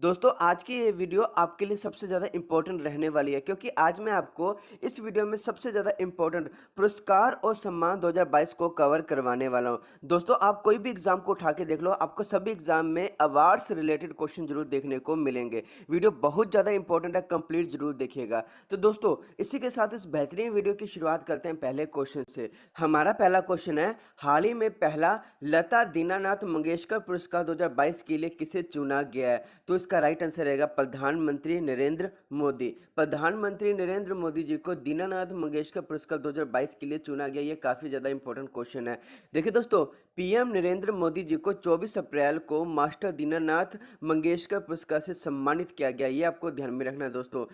दोस्तों आज की ये वीडियो आपके लिए सबसे ज़्यादा इम्पोर्टेंट रहने वाली है क्योंकि आज मैं आपको इस वीडियो में सबसे ज़्यादा इम्पोर्टेंट पुरस्कार और सम्मान 2022 को कवर करवाने वाला हूं। दोस्तों आप कोई भी एग्जाम को उठा के देख लो, आपको सभी एग्जाम में अवार्ड से रिलेटेड क्वेश्चन जरूर देखने को मिलेंगे। वीडियो बहुत ज़्यादा इंपॉर्टेंट है, कंप्लीट जरूर देखिएगा। तो दोस्तों इसी के साथ इस बेहतरीन वीडियो की शुरुआत करते हैं पहले क्वेश्चन से। हमारा पहला क्वेश्चन है, हाल ही में पहला लता दीनानाथ मंगेशकर पुरस्कार 2022 के लिए किसे चुना गया है? तो इसका राइट आंसर रहेगा प्रधानमंत्री नरेंद्र मोदी। प्रधानमंत्री नरेंद्र मोदी जी को दीनानाथ मंगेशकर पुरस्कार 2022 के लिए चुना गया। ये काफी ज्यादा इंपॉर्टेंट क्वेश्चन है। देखिए दोस्तों, पीएम नरेंद्र मोदी जी को 24 अप्रैल को मास्टर दीनानाथ मंगेशकर पुरस्कार से सम्मानित किया गया। ये आपको ध्यान में रखना है दोस्तों।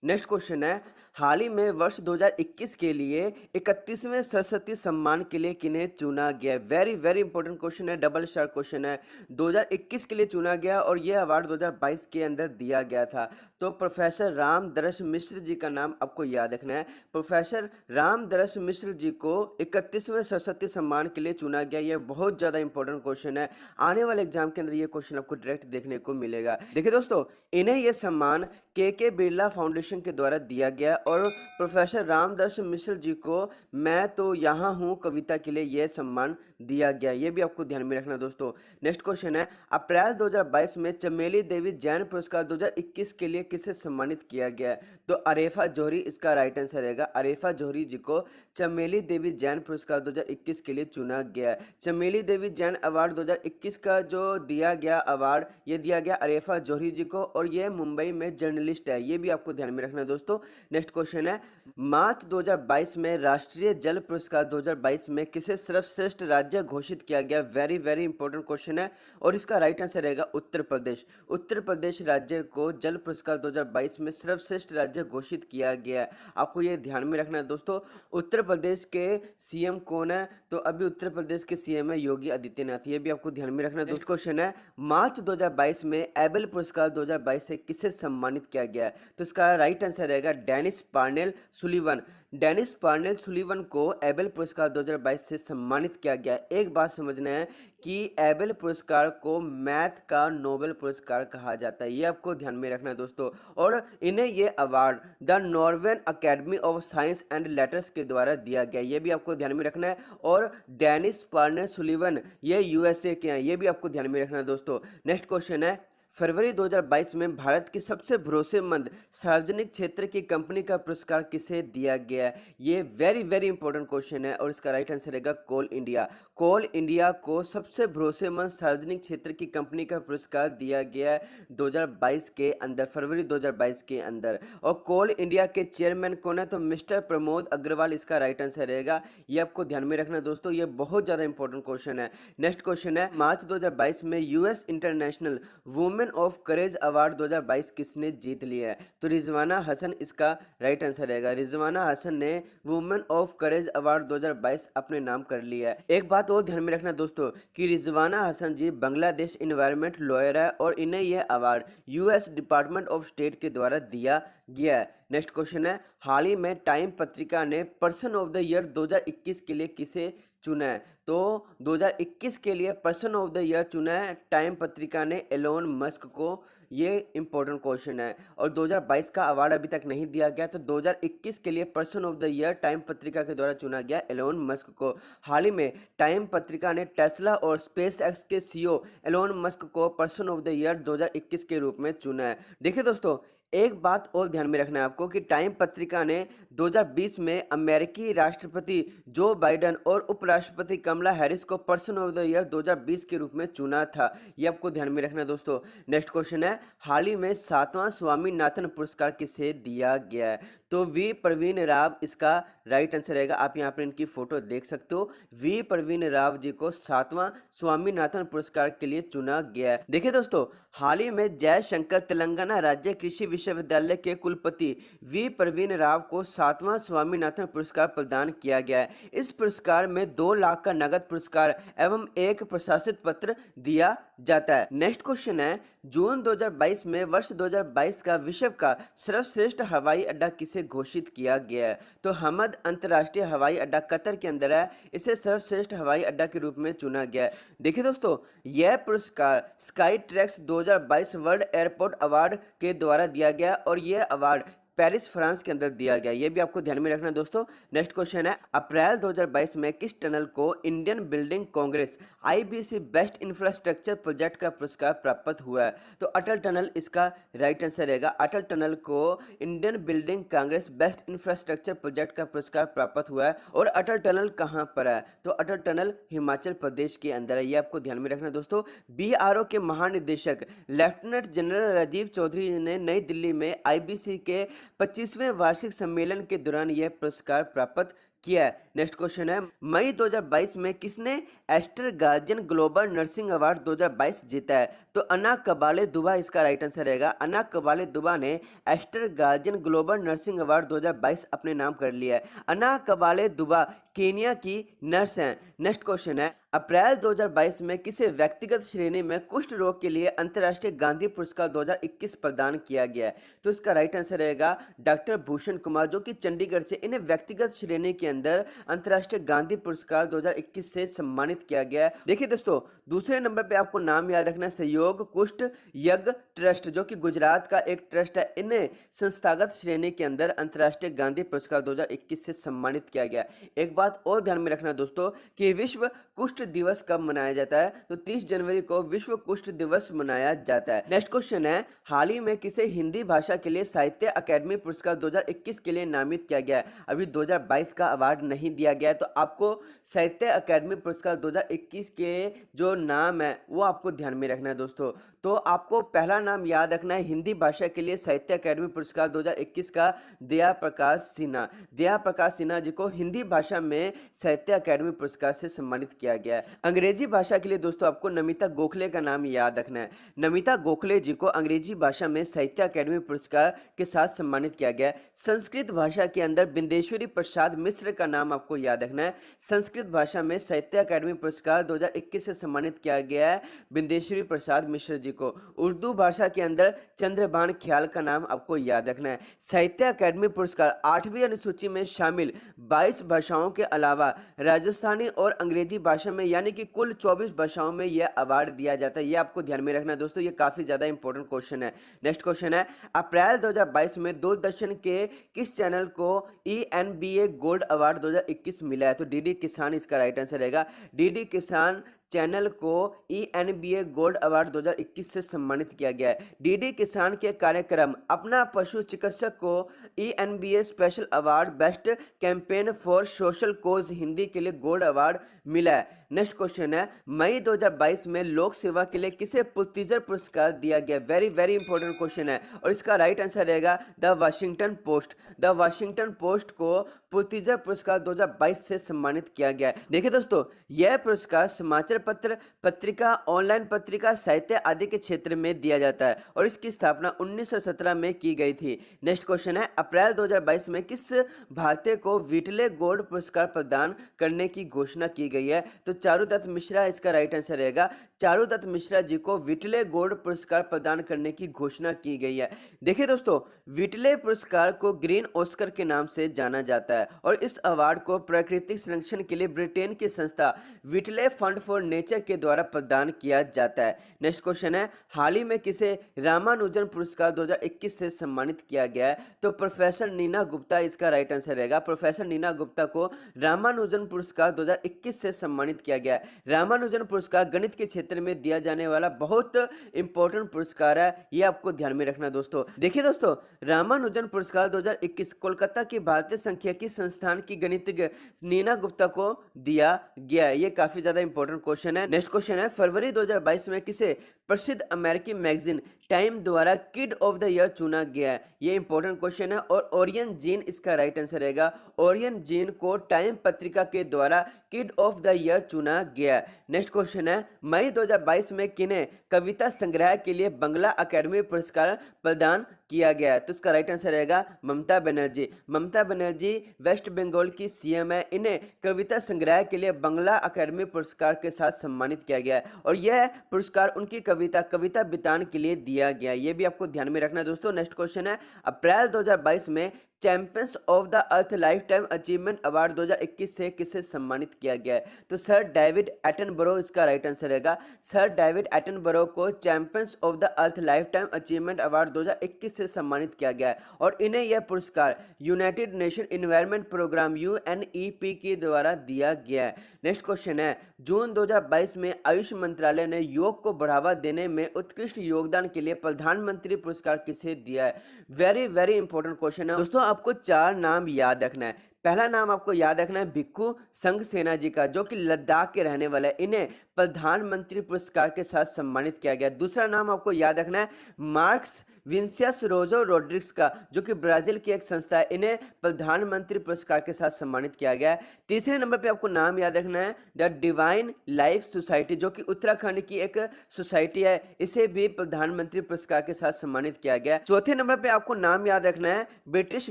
नेक्स्ट क्वेश्चन है, हाल ही में वर्ष 2021 के लिए 31वें सरस्वती सम्मान के लिए किन्हें चुना गया? वेरी वेरी इंपॉर्टेंट क्वेश्चन है, डबल स्टार क्वेश्चन है। 2021 के लिए चुना गया और यह अवार्ड 2022 के अंदर दिया गया था। तो प्रोफेसर रामदरस मिश्र जी का नाम आपको याद रखना है। प्रोफेसर रामदरस मिश्र जी को 31वें सरस्वती सम्मान के लिए चुना गया। यह बहुत ज्यादा इंपॉर्टेंट क्वेश्चन है, आने वाले एग्जाम के अंदर यह क्वेश्चन आपको डायरेक्ट देखने को मिलेगा। देखिए दोस्तों, इन्हें यह सम्मान के बिरला फाउंडेशन के द्वारा दिया गया और प्रोफेसर रामदर्श मिश्र जी को मैं तो यहाँ हूँ कविता के लिए यह सम्मान दिया गया। ये भी आपको ध्यान में रखना दोस्तों। नेक्स्ट क्वेश्चन है, अप्रैल 2022 में चमेली देवी जैन पुरस्कार 2021 के लिए किसे सम्मानित किया गया? तो अरेफा जौहरी इसका राइट आंसर रहेगा। अरेफा जौहरी जी को चमेली देवी जैन पुरस्कार 2021 के लिए चुना गया। चमेली देवी जैन अवार्ड 2021 का जो दिया गया अवार्ड, ये दिया गया अरेफा जौहरी जी को और ये मुंबई में जर्नलिस्ट है। ये भी आपको ध्यान में रखना है दोस्तों। नेक्स्ट क्वेश्चन है, मार्च 2022 में राष्ट्रीय जल पुरस्कार 2022 में किसे सर्वश्रेष्ठ राज्य घोषित किया गया? वेरी वेरी इंपॉर्टेंट क्वेश्चन है और इसका राइट आंसर रहेगा उत्तर प्रदेश। उत्तर प्रदेश राज्य को जल पुरस्कार 2022 में सर्वश्रेष्ठ राज्य घोषित किया गया है। आपको ये ध्यान में रखना है दोस्तों। उत्तर प्रदेश के सीएम कौन है? तो अभी उत्तर प्रदेश के सीएम है योगी आदित्यनाथ। ये भी आपको ध्यान में रखना है। दोस्तों क्वेश्चन है, मार्च 2022 में एबेल पुरस्कार 2022 से किसे सम्मानित किया गया? तो इसका राइट आंसर रहेगा Dennis Parnell Sullivan. Dennis Parnell Sullivan को एबेल पुरस्कार 2022 से सम्मानित किया गया। एक बात समझना है कि एबेल पुरस्कार को मैथ का नोबेल पुरस्कार कहा जाता है। ये आपको ध्यान में रखना है दोस्तों। और इन्हें ये award the नॉर्वेन academy of science and letters के द्वारा दिया गया। ये भी आपको ध्यान में रखना है। और डेनिस पार्नेल सुलिवन ये यूएसए के हैं। ये भी आपको ध्यान में रखना है दोस्तों। नेक्स्ट क्वेश्चन है, फरवरी 2022 में भारत की सबसे भरोसेमंद सार्वजनिक क्षेत्र की कंपनी का पुरस्कार किसे दिया गया? ये वेरी वेरी इंपॉर्टेंट क्वेश्चन है और इसका राइट आंसर रहेगा कोल इंडिया। कोल इंडिया को सबसे भरोसेमंद सार्वजनिक क्षेत्र की कंपनी का पुरस्कार दिया गया 2022 के अंदर, फरवरी 2022 के अंदर। और कोल इंडिया के चेयरमैन कौन है? तो मिस्टर प्रमोद अग्रवाल इसका राइट आंसर रहेगा। ये आपको ध्यान में रखना दोस्तों, ये बहुत ज्यादा इंपॉर्टेंट क्वेश्चन है। नेक्स्ट क्वेश्चन है, मार्च 2022 में US international women of courage award 2022 किसने जीत लिया है? तो रिजवाना हसन इसका राइट आंसर रहेगा। रिजवाना हसन ने वुमेन ऑफ करेज अवार्ड 2022 अपने नाम कर लिया है। एक बात और ध्यान में रखना दोस्तों कि रिजवाना हसन जी बांग्लादेश इन्वायरमेंट लॉयर है और इन्हें यह award US department of state के द्वारा दिया गया है। नेक्स्ट क्वेश्चन है, हाल ही में टाइम पत्रिका ने पर्सन ऑफ द ईयर 2021 के लिए किसे चुना है? तो 2021 के लिए पर्सन ऑफ द ईयर चुना है टाइम पत्रिका ने एलोन मस्क को। ये इंपॉर्टेंट क्वेश्चन है और 2022 का अवार्ड अभी तक नहीं दिया गया। तो 2021 के लिए person of the year time पत्रिका के द्वारा चुना गया एलोन मस्क को। हाल ही में टाइम पत्रिका ने टेस्ला और स्पेस एक्स के सीईओ एलोन मस्क को पर्सन ऑफ द ईयर 2021 के रूप में चुना है। देखिए दोस्तों, एक बात और ध्यान में रखना है आपको कि टाइम पत्रिका ने 2020 में अमेरिकी राष्ट्रपति जो बाइडेन और उपराष्ट्रपति कमला हैरिस को पर्सन ऑफ द ईयर 2020 के रूप में चुना था। ये आपको ध्यान में रखना है दोस्तों। नेक्स्ट क्वेश्चन है, हाल ही में 7वां स्वामीनाथन पुरस्कार किसे दिया गया है? तो वी प्रवीण राव इसका राइट आंसर रहेगा। आप यहाँ पर इनकी फोटो देख सकते हो। वी प्रवीण राव जी को 7वां स्वामीनाथन पुरस्कार के लिए चुना गया है। देखिए दोस्तों, हाल ही में जयशंकर तेलंगाना राज्य कृषि विश्वविद्यालय के कुलपति वी प्रवीण राव को 7वां स्वामीनाथन पुरस्कार प्रदान किया गया है। इस पुरस्कार में 2 लाख का नगद पुरस्कार एवं एक प्रशासित पत्र दिया जाता है। नेक्स्ट क्वेश्चन है, जून 2022 में वर्ष 2022 का विश्व का सर्वश्रेष्ठ हवाई अड्डा किसे घोषित किया गया है? तो हमद अंतर्राष्ट्रीय हवाई अड्डा कतर के अंदर है, इसे सर्वश्रेष्ठ हवाई अड्डा के रूप में चुना गया है। देखिए दोस्तों, यह पुरस्कार sky tracks 2022 world airport award के द्वारा दिया गया और यह अवार्ड पेरिस फ्रांस के अंदर दिया गया। ये भी आपको ध्यान में रखना दोस्तों। नेक्स्ट क्वेश्चन है, अप्रैल 2022 में किस टनल को Indian building Congress IBC best infrastructure project का पुरस्कार प्राप्त हुआ है? तो अटल टनल इसका राइट आंसर रहेगा। अटल टनल को Indian building Congress best infrastructure project का पुरस्कार प्राप्त हुआ है। और अटल टनल कहाँ पर है? तो अटल टनल हिमाचल प्रदेश के अंदर है। ये आपको ध्यान में रखना दोस्तों। बीआरओ के महानिदेशक लेफ्टिनेंट जनरल राजीव चौधरी ने नई दिल्ली में आईबीसी के 25वें वार्षिक सम्मेलन के दौरान यह पुरस्कार प्राप्त किया है। नेक्स्ट क्वेश्चन है, मई 2022 में किसने Aster Guardian Global Nursing Award 2022 जीता है? तो अना कबाले दुबा इसका राइट आंसर रहेगा। अना कबाले दुबा ने Aster Guardian Global Nursing Award 2022 अपने नाम कर लिया है। अना कबाले दुबा केनिया की नर्स हैं। नेक्स्ट क्वेश्चन है, अप्रैल 2022 में किसे व्यक्तिगत श्रेणी में कुष्ठ रोग के लिए अंतर्राष्ट्रीय गांधी पुरस्कार 2021 प्रदान किया गया है? तो इसका राइट आंसर रहेगा डॉक्टर भूषण कुमार, जो कि चंडीगढ़ से इन्हें व्यक्तिगत श्रेणी के अंदर अंतर्राष्ट्रीय गांधी पुरस्कार 2021 से सम्मानित किया गया है। देखिए दोस्तों, दूसरे नंबर पे आपको नाम याद रखना है, सहयोग कुष्ठ यज्ञ ट्रस्ट, जो कि गुजरात का एक ट्रस्ट है। इन्हें संस्थागत श्रेणी के अंदर अंतर्राष्ट्रीय गांधी पुरस्कार 2021 से सम्मानित किया गया। एक बात और ध्यान में रखना दोस्तों कि विश्व कुष्ठ दिवस कब मनाया जाता है? तो 30 जनवरी को विश्व कुष्ठ दिवस मनाया जाता है। नेक्स्ट क्वेश्चन है, हाल ही में किसे हिंदी भाषा के लिए साहित्य अकादमी पुरस्कार 2021 के लिए नामित किया गया है? अभी 2022 का अवार्ड नहीं दिया गया है, तो आपको साहित्य अकादमी पुरस्कार 2021 के जो नाम है वो आपको ध्यान में रखना है दोस्तों। तो आपको पहला नाम याद रखना है हिंदी भाषा के लिए साहित्य अकादमी पुरस्कार 2021 का दया प्रकाश सिन्हा। दया प्रकाश सिन्हा जी को हिंदी भाषा में साहित्य अकादमी पुरस्कार से सम्मानित किया गया है। अंग्रेजी भाषा के लिए दोस्तों आपको नमिता गोखले का नाम याद रखना है। नमिता गोखले जी को अंग्रेजी भाषा में साहित्य अकादमी पुरस्कार के साथ सम्मानित किया गया है। संस्कृत भाषा के अंदर बिंदेश्वरी प्रसाद मिश्र का नाम आपको याद रखना है। संस्कृत भाषा में साहित्य अकादमी पुरस्कार 2021 से सम्मानित किया गया है बिंदेश्वरी प्रसाद मिश्र जी को। उर्दू भाषा के अंदर चंद्रभान ख्याल का नाम आपको याद रखना है। साहित्य अकादमी पुरस्कार 8वीं अनुसूची में शामिल 22 भाषाओं के अलावा राजस्थानी और अंग्रेजी भाषा में यानी कि कुल 24 भाषाओं में यह अवार्ड दिया जाता है। ये आपको ध्यान में रखना है दोस्तों, ये काफी ज्यादा इंपॉर्टेंट क्वेश्चन है। नेक्स्ट क्वेश्चन है, अप्रैल 2022 में दूरदर्शन के किस चैनल को ENBA गोल्ड अवार्ड 2021 मिला है? तो डीडी किसान इसका राइट आंसर रहेगा। डीडी किसान चैनल को ENBA गोल्ड अवार्ड 2021 से सम्मानित किया गया है। डीडी किसान के कार्यक्रम अपना पशु चिकित्सक को ENBA special award best campaign for social cause Hindi के लिए गोल्ड अवार्ड मिला है। नेक्स्ट क्वेश्चन है, मई 2022 में लोक सेवा के लिए किसे पुलित्जर पुरस्कार दिया गया? वेरी वेरी इंपॉर्टेंट क्वेश्चन है और इसका राइट आंसर रहेगा the Washington post. The Washington post को पुलित्जर पुरस्कार 2022 से सम्मानित किया गया है। देखिए दोस्तों, यह पुरस्कार समाचार पत्र, पत्रिका, ऑनलाइन पत्रिका, साहित्य आदि के क्षेत्र में दिया जाता है और इसकी स्थापना 1917 में की गई थी। नेक्स्ट क्वेश्चन है, अप्रैल 2022 में किस भारतीय को व्हिटले गोल्ड पुरस्कार प्रदान करने की घोषणा की गई है? तो चारुदत्त मिश्रा इसका राइट आंसर रहेगा। चारुदत्त मिश्रा जी को व्हिटले गोल्ड पुरस्कार प्रदान करने की घोषणा की गई है। देखिए दोस्तों, व्हिटले पुरस्कार को ग्रीन ऑस्कर के नाम से जाना जाता है और इस अवार्ड को प्राकृतिक संरक्षण के लिए ब्रिटेन की संस्था व्हिटले फंड फॉर नेचर के द्वारा प्रदान किया जाता है। नेक्स्ट क्वेश्चन है, हाल ही में किसे रामानुजन पुरस्कार 2021 से सम्मानित किया गया है? तो प्रोफेसर नीना गुप्ता इसका राइट आंसर रहेगा। प्रोफेसर नीना गुप्ता को रामानुजन पुरस्कार 2021 से सम्मानित किया गया है। रामानुजन पुरस्कार गणित के क्षेत्र में दिया जाने वाला बहुत इंपॉर्टेंट पुरस्कार है, ये आपको ध्यान में रखना दोस्तों। देखिए दोस्तों, रामानुजन पुरस्कार 2021 कोलकाता की भारतीय सांख्यिकी संस्थान की गणितज्ञ नीना गुप्ता को दिया गया है। ये काफी ज्यादा इंपॉर्टेंट क्वेश्चन है। नेक्स्ट क्वेश्चन है, फरवरी 2022 में किसे प्रसिद्ध अमेरिकी मैगजीन टाइम द्वारा किड ऑफ द ईयर चुना गया है? ये इंपॉर्टेंट क्वेश्चन है और ओरियन जीन इसका राइट आंसर रहेगा। ओरियन जीन को टाइम पत्रिका के द्वारा किड ऑफ द ईयर चुना गया। नेक्स्ट क्वेश्चन है, मई 2022 में किन्हें कविता संग्रह के लिए बंगला अकेडमी पुरस्कार प्रदान किया गया? तो इसका राइट आंसर रहेगा ममता बनर्जी। ममता बनर्जी वेस्ट बंगाल की सीएम है। इन्हें कविता संग्रह के लिए बंगला अकेडमी पुरस्कार के साथ सम्मानित किया गया है और यह पुरस्कार उनकी कविता बितान के लिए दिया गया। ये भी आपको ध्यान में रखना है दोस्तों। नेक्स्ट क्वेश्चन है, अप्रैल 2022 में champions of the earth life time achievement award 2021 से किसे सम्मानित किया गया है? तो सर डेविड एटनबरो इसका राइट आंसर रहेगा। सर डेविड एटनबरो को champions of the earth life time achievement award 2021 से सम्मानित किया गया है और इन्हें यह पुरस्कार United Nation Environment Programme UNEP के द्वारा दिया गया है। नेक्स्ट क्वेश्चन है, जून 2022 में आयुष मंत्रालय ने योग को बढ़ावा देने में उत्कृष्ट योगदान के लिए प्रधानमंत्री पुरस्कार किसे दिया है? वेरी वेरी इंपॉर्टेंट क्वेश्चन है दोस्तों। आपको 4 नाम याद रखना है। पहला नाम आपको याद रखना है भिक्खू संघ सेना जी का, जो कि लद्दाख के रहने वाले हैं। इन्हें प्रधानमंत्री पुरस्कार के साथ सम्मानित किया गया। दूसरा नाम आपको याद रखना है मार्क्स विंसियस रोजो रोड्रिग्स का, जो कि ब्राजील की एक संस्था है। इन्हें प्रधानमंत्री पुरस्कार के साथ सम्मानित किया गया है। तीसरे नंबर पे आपको नाम याद रखना है द डिवाइन लाइफ सोसाइटी, जो कि उत्तराखंड की एक सोसाइटी है। इसे भी प्रधानमंत्री पुरस्कार के साथ सम्मानित किया गया। चौथे नंबर पे आपको नाम याद रखना है ब्रिटिश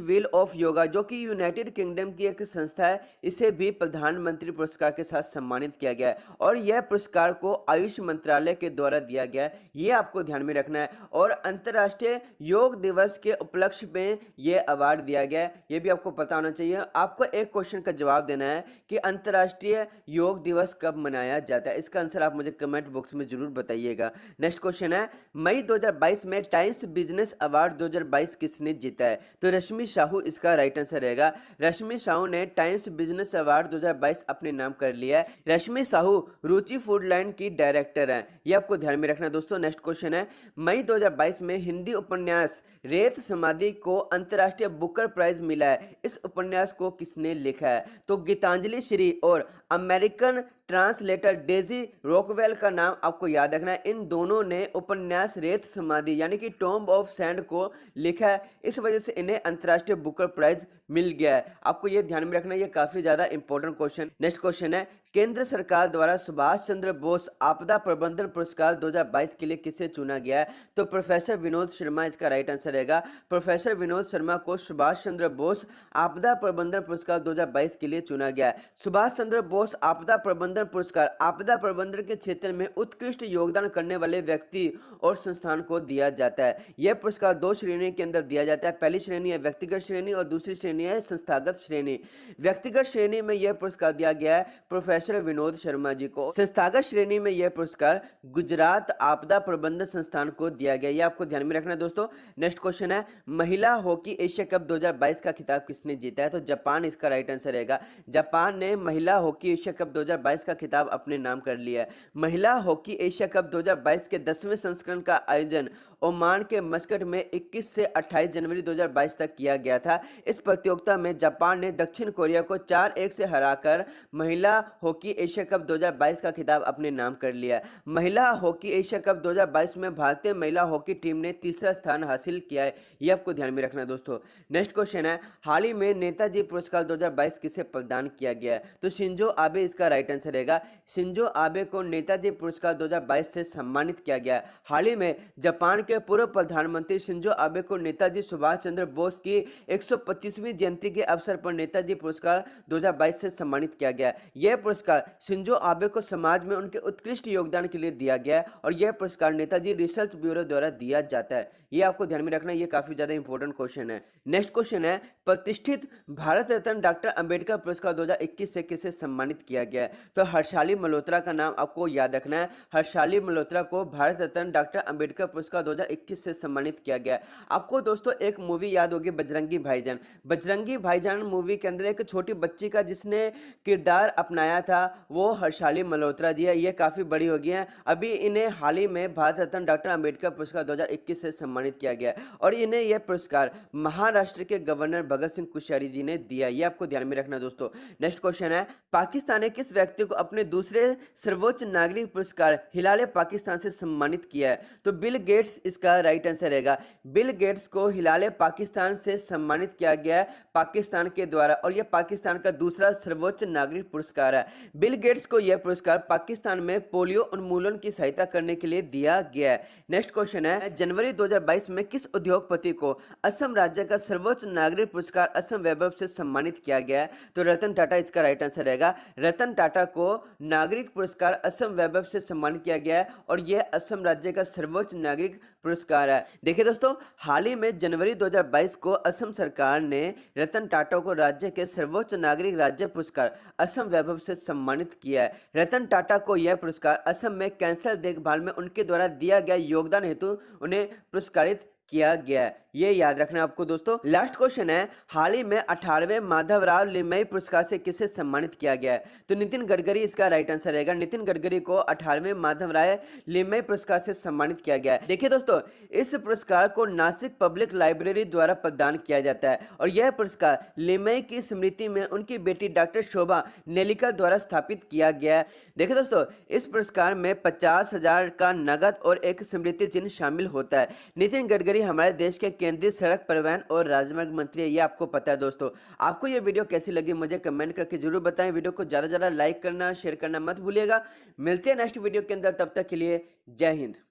व्हील ऑफ योगा, जो कि यूनाइटेड किंगडम की एक संस्था है। इसे भी प्रधानमंत्री पुरस्कार के साथ सम्मानित किया गया है और यह पुरस्कार को आयुष मंत्रालय के द्वारा दिया गया है। ये आपको ध्यान में रखना है। और अंतर्राष्ट्रीय योग दिवस के उपलक्ष्य में यह अवार्ड दिया गया है। यह भी आपको पता होना चाहिए। आपको एक क्वेश्चन का जवाब देना है कि अंतर्राष्ट्रीय योग दिवस कब मनाया जाता है। इसका आंसर आप मुझे कमेंट बॉक्स में जरूर बताइएगा। नेक्स्ट क्वेश्चन है, मई 2022 में टाइम्स बिजनेस अवार्ड 2022 किसने जीता है? तो रश्मि साहू इसका राइट आंसर रहेगा। रश्मि साहू ने टाइम्स बिजनेस अवार्ड 2022 अपने नाम कर लिया है। रश्मि साहू रुचि फूड लाइन की डायरेक्टर है। यह आपको ध्यान में रखना दोस्तों। नेक्स्ट क्वेश्चन है, मई 2022 में हिंदी उपन्यास रेत समाधि को अंतर्राष्ट्रीय बुकर प्राइज मिला है। इस उपन्यास को किसने लिखा है? तो गीतांजलि श्री और अमेरिकन ट्रांसलेटर डेजी रॉकवेल का नाम आपको याद रखना है। इन दोनों ने उपन्यास रेत समाधि यानी कि टॉम्ब ऑफ सैंड को लिखा है। इस वजह से इन्हें अंतर्राष्ट्रीय बुकर प्राइज मिल गया है। आपको यह ध्यान में रखना है, ये काफी ज्यादा इंपॉर्टेंट क्वेश्चन। नेक्स्ट क्वेश्चन है, केंद्र सरकार द्वारा सुभाष चंद्र बोस आपदा प्रबंधन पुरस्कार 2022 के लिए किसे चुना गया है? तो प्रोफेसर विनोद शर्मा इसका राइट आंसर रहेगा। प्रोफेसर विनोद शर्मा को सुभाष चंद्र बोस आपदा प्रबंधन पुरस्कार 2022 के लिए चुना गया है। सुभाष चंद्र बोस आपदा प्रबंधन पुरस्कार आपदा प्रबंधन के क्षेत्र में उत्कृष्ट योगदान करने वाले व्यक्ति और संस्थान को दिया जाता है। यह पुरस्कार 2 श्रेणी के अंदर दिया जाता है। पहली श्रेणी है व्यक्तिगत श्रेणी और दूसरी श्रेणी है संस्थागत श्रेणी। व्यक्तिगत श्रेणी में यह पुरस्कार दिया गया है प्रोफेसर विनोद शर्मा जी को। संस्थागत श्रेणी में यह पुरस्कार गुजरात आपदा प्रबंधन संस्थान को दिया गया। यह आपको ध्यान में रखना है दोस्तों। नेक्स्ट क्वेश्चन है, महिला हॉकी एशिया कप 2022 का खिताब किसने जीता है? तो जापान इसका राइट आंसर रहेगा। जापान ने महिला हॉकी एशिया कप 2022 का खिताब अपने नाम कर लिया है। महिला हॉकी एशिया कप 2022 के 10वें संस्करण का आयोजन ओमान के मस्कट में 21 से 28 जनवरी 2022 तक किया गया था। इस प्रतियोगिता में जापान ने दक्षिण कोरिया को 4-1 से हराकर महिला हॉकी एशिया कप 2022 का खिताब अपने नाम कर लिया। महिला हॉकी एशिया कप 2022 में भारतीय महिला हॉकी टीम ने तीसरा स्थान हासिल किया है। यह आपको ध्यान में रखना दोस्तों। नेक्स्ट क्वेश्चन है, हाल ही में नेताजी पुरस्कार 2022 किसे प्रदान किया गया है? तो शिंजो आबे इसका राइट आंसर रहेगा। शिंजो आबे को नेताजी पुरस्कार 2022 से सम्मानित किया गया। हाल ही में जापान के पूर्व प्रधानमंत्री शिंजो आबे को नेताजी सुभाष चंद्र बोस की 125वीं जयंती के अवसर पर नेताजी पुरस्कार 2022 से सम्मानित किया गया। यह पुरस्कार शिंजो आबे को समाज में उनके उत्कृष्ट योगदान के लिए दिया गया और यह पुरस्कार नेताजी रिसर्च ब्यूरो द्वारा दिया जाता है। यह आपको ध्यान में रखना, यह काफी ज्यादा इंपॉर्टेंट क्वेश्चन है। नेक्स्ट क्वेश्चन है, प्रतिष्ठित भारत रत्न डॉक्टर अंबेडकर पुरस्कार 2021 से किसे सम्मानित किया गया है? तो हर्षाली मल्होत्रा का नाम आपको याद रखना है। हर्षाली मल्होत्रा को भारत रत्न डॉक्टर अंबेडकर पुरस्कार 2021 से सम्मानित किया गया। आपको दोस्तों एक मूवी याद होगी बजरंगी भाईजान। बजरंगी भाईजान मूवी के अंदर एक छोटी बच्ची का जिसने किरदार अपनाया था वो हर्षाली मल्होत्रा जी है। ये काफी बड़ी हो गई है। अभी इन्हें हाल ही में भारत रत्न डॉक्टर अंबेडकर पुरस्कार 2021 से सम्मानित किया गया और इन्हें यह पुरस्कार महाराष्ट्र के गवर्नर भगत सिंह कोश्यारी जी ने दिया। ये आपको ध्यान में रखना दोस्तों। नेक्स्ट क्वेश्चन है, पाकिस्तान ने किस व्यक्ति को अपने दूसरे सर्वोच्च नागरिक पुरस्कार हिलाले पाकिस्तान से सम्मानित किया है? तो बिल गेट्स इसका राइट आंसर रहेगा। बिल गेट्स को हिलाले पाकिस्तान से सम्मानित किया गया है पाकिस्तान के द्वारा, और यह पाकिस्तान का दूसरा सर्वोच्च नागरिक पुरस्कार है। बिल गेट्स को यह पुरस्कार पाकिस्तान में पोलियो उन्मूलन की सहायता करने के लिए दिया गया है। नेक्स्ट क्वेश्चन है, जनवरी 2022 में किस उद्योगपति को असम राज्य का सर्वोच्च नागरिक पुरस्कार असम वैभव से सम्मानित किया गया है? तो रतन टाटा इसका राइट आंसर रहेगा। रतन टाटा को नागरिक पुरस्कार असम वैभव से सम्मानित किया गया है और यह असम राज्य का सर्वोच्च नागरिक पुरस्कार है। देखिए दोस्तों, हाल ही में जनवरी 2022 को असम सरकार ने रतन टाटा को राज्य के सर्वोच्च नागरिक राज्य पुरस्कार असम वैभव से सम्मानित किया है। रतन टाटा को यह पुरस्कार असम में कैंसर देखभाल में उनके द्वारा दिया गया योगदान हेतु उन्हें पुरस्कारित किया गया है। ये याद रखना आपको दोस्तों। लास्ट क्वेश्चन है, हाल ही में 18वें माधवराव लिमई पुरस्कार से किसे सम्मानित किया गया है? तो नितिन गडकरी इसका राइट आंसर रहेगा। नितिन गडकरी को 18वें माधवराव लिमई पुरस्कार से सम्मानित किया गया है। देखिए दोस्तों, इस पुरस्कार को नासिक पब्लिक लाइब्रेरी द्वारा प्रदान किया जाता है और यह पुरस्कार लिमई की स्मृति में उनकी बेटी डॉक्टर शोभा नेलिका द्वारा स्थापित किया गया है। देखिए दोस्तों, इस पुरस्कार में 50,000 का नगद और एक स्मृति चिन्ह शामिल होता है। नितिन गडकरी हमारे देश के केंद्रीय सड़क परिवहन और राजमार्ग मंत्री है, ये आपको पता है दोस्तों। आपको ये वीडियो कैसी लगी मुझे कमेंट करके जरूर बताएं। वीडियो को ज़्यादा लाइक करना, शेयर करना मत भूलिएगा। मिलते हैं नेक्स्ट वीडियो के अंदर, तब तक के लिए जय हिंद।